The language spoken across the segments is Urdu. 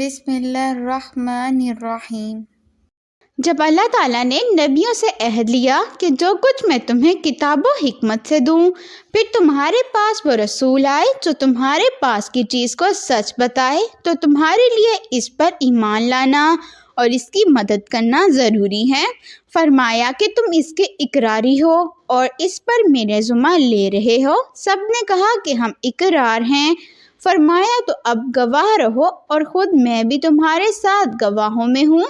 بسم اللہ الرحمن الرحیم۔ جب اللہ تعالیٰ نے نبیوں سے عہد لیا کہ جو کچھ میں تمہیں کتاب و حکمت سے دوں، پھر تمہارے پاس وہ رسول آئے جو تمہارے پاس کی چیز کو سچ بتائے، تو تمہارے لیے اس پر ایمان لانا اور اس کی مدد کرنا ضروری ہے۔ فرمایا کہ تم اس کے اقراری ہو اور اس پر میرے ذمہ لے رہے ہو۔ سب نے کہا کہ ہم اقرار ہیں۔ فرمایا تو اب گواہ رہو اور خود میں بھی تمہارے ساتھ گواہوں میں ہوں۔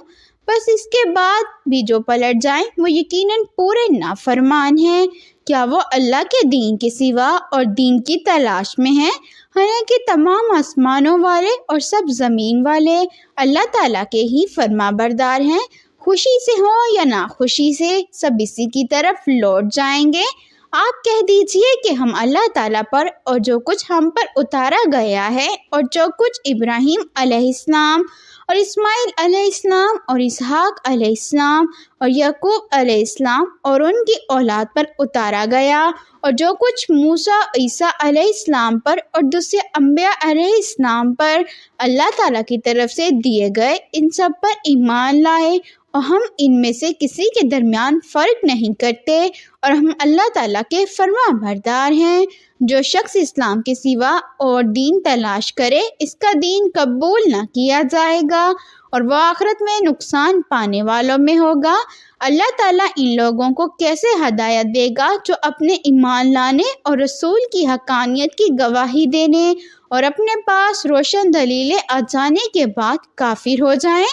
بس اس کے بعد بھی جو پلٹ جائیں وہ یقیناً پورے نافرمان ہیں۔ کیا وہ اللہ کے دین کے سوا اور دین کی تلاش میں ہیں؟ حالانکہ تمام آسمانوں والے اور سب زمین والے اللہ تعالیٰ کے ہی فرما بردار ہیں۔ خوشی سے ہو یا ناخوشی سے سب اسی کی طرف لوٹ جائیں گے۔ آپ کہہ دیجئے کہ ہم اللہ تعالیٰ پر اور جو کچھ ہم پر اتارا گیا ہے اور جو کچھ ابراہیم علیہ السلام اور اسماعیل علیہ السلام اور اسحاق علیہ السلام اور یعقوب علیہ السلام اور ان کی اولاد پر اتارا گیا اور جو کچھ موسیٰ عیسیٰ علیہ السلام پر اور دوسرے انبیاء علیہ السلام پر اللہ تعالیٰ کی طرف سے دیے گئے، ان سب پر ایمان لائے اور ہم ان میں سے کسی کے درمیان فرق نہیں کرتے اور ہم اللہ تعالیٰ کے فرما بردار ہیں۔ جو شخص اسلام کے سوا اور دین تلاش کرے، اس کا دین قبول نہ کیا جائے گا اور وہ آخرت میں نقصان پانے والوں میں ہوگا۔ اللہ تعالیٰ ان لوگوں کو کیسے ہدایت دے گا جو اپنے ایمان لانے اور رسول کی حقانیت کی گواہی دینے اور اپنے پاس روشن دلیلیں آ جانے کے بعد کافر ہو جائیں۔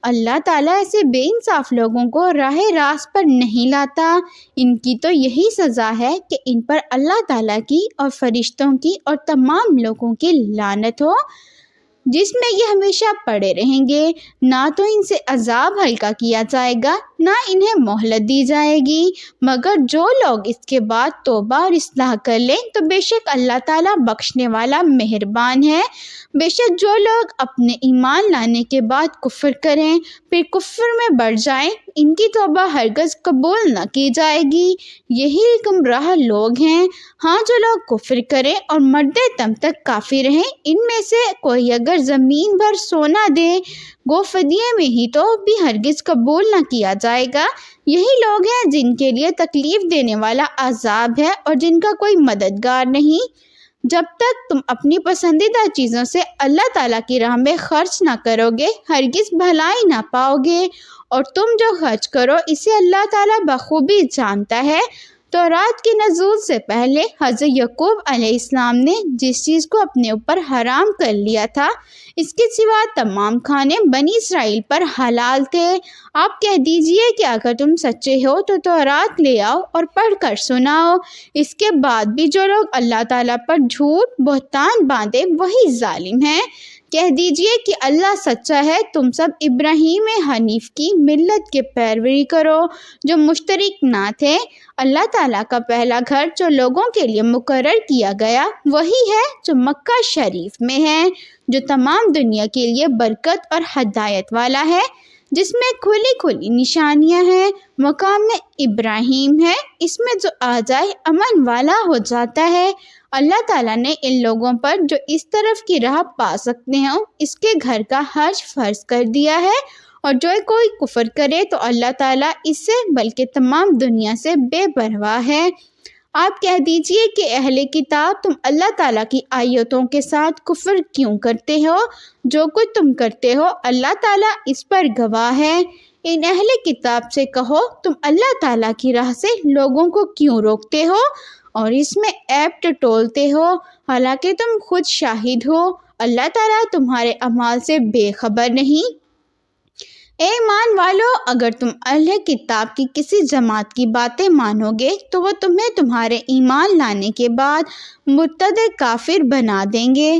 اللہ تعالیٰ ایسے بے انصاف لوگوں کو راہ راست پر نہیں لاتا۔ ان کی تو یہی سزا ہے کہ ان پر اللہ تعالیٰ کی اور فرشتوں کی اور تمام لوگوں کی لعنت ہو، جس میں یہ ہمیشہ پڑے رہیں گے۔ نہ تو ان سے عذاب ہلکا کیا جائے گا، نہ انہیں مہلت دی جائے گی، مگر جو لوگ اس کے بعد توبہ اور اصلاح کر لیں تو بے شک اللہ تعالیٰ بخشنے والا مہربان ہے۔ بے شک جو لوگ اپنے ایمان لانے کے بعد کفر کریں پھر کفر میں بڑھ جائیں، ان کی توبہ ہرگز قبول نہ کی جائے گی۔ یہی گمراہ لوگ ہیں۔ ہاں، جو لوگ کفر کریں اور مرتے دم تک کافر رہیں، ان میں سے کوئی اگر زمین بھر سونا دے گو فدیے میں ہی تو بھی ہرگز قبول نہ کیا جائے گا۔ یہی لوگ ہیں جن کے لیے تکلیف دینے والا عذاب ہے اور جن کا کوئی مددگار نہیں۔ جب تک تم اپنی پسندیدہ چیزوں سے اللہ تعالیٰ کی راہ میں خرچ نہ کرو گے، ہرگز بھلائی نہ پاؤ گے، اور تم جو خرچ کرو اسے اللہ تعالیٰ بخوبی جانتا ہے۔ تورات کے نزول سے پہلے حضرت یعقوب علیہ السلام نے جس چیز کو اپنے اوپر حرام کر لیا تھا، اس کے سوا تمام کھانے بنی اسرائیل پر حلال تھے۔ آپ کہہ دیجئے کہ اگر تم سچے ہو تو تورات لے آؤ اور پڑھ کر سناؤ۔ اس کے بعد بھی جو لوگ اللہ تعالیٰ پر جھوٹ بہتان باندھے وہی ظالم ہیں۔ کہہ دیجئے کہ اللہ سچا ہے، تم سب ابراہیم حنیف کی ملت کے پیروی کرو جو مشترک نہ تھے۔ اللہ تعالیٰ کا پہلا گھر جو لوگوں کے لیے مقرر کیا گیا وہی ہے جو مکہ شریف میں ہے، جو تمام دنیا کے لیے برکت اور ہدایت والا ہے، جس میں کھلی کھلی نشانیاں ہیں۔ مقام ابراہیم ہے، اس میں جو آ جائے امن والا ہو جاتا ہے۔ اللہ تعالیٰ نے ان لوگوں پر جو اس طرف کی راہ پا سکتے ہیں اس کے گھر کا حج فرض کر دیا ہے، اور جو کوئی کفر کرے تو اللہ تعالیٰ اس سے بلکہ تمام دنیا سے بے پرواہ ہے۔ آپ کہہ دیجئے کہ اہل کتاب، تم اللہ تعالیٰ کی آیتوں کے ساتھ کفر کیوں کرتے ہو؟ جو کچھ تم کرتے ہو اللہ تعالیٰ اس پر گواہ ہے۔ ان اہل کتاب سے کہو، تم اللہ تعالیٰ کی راہ سے لوگوں کو کیوں روکتے ہو اور اس میں عیب ٹٹولتے ہو، حالانکہ تم خود شاہد ہو۔ اللہ تعالیٰ تمہارے اعمال سے بے خبر نہیں۔ اے ایمان والو، اگر تم اہل کتاب کی کسی جماعت کی باتیں مانو گے تو وہ تمہیں تمہارے ایمان لانے کے بعد مرتد کافر بنا دیں گے۔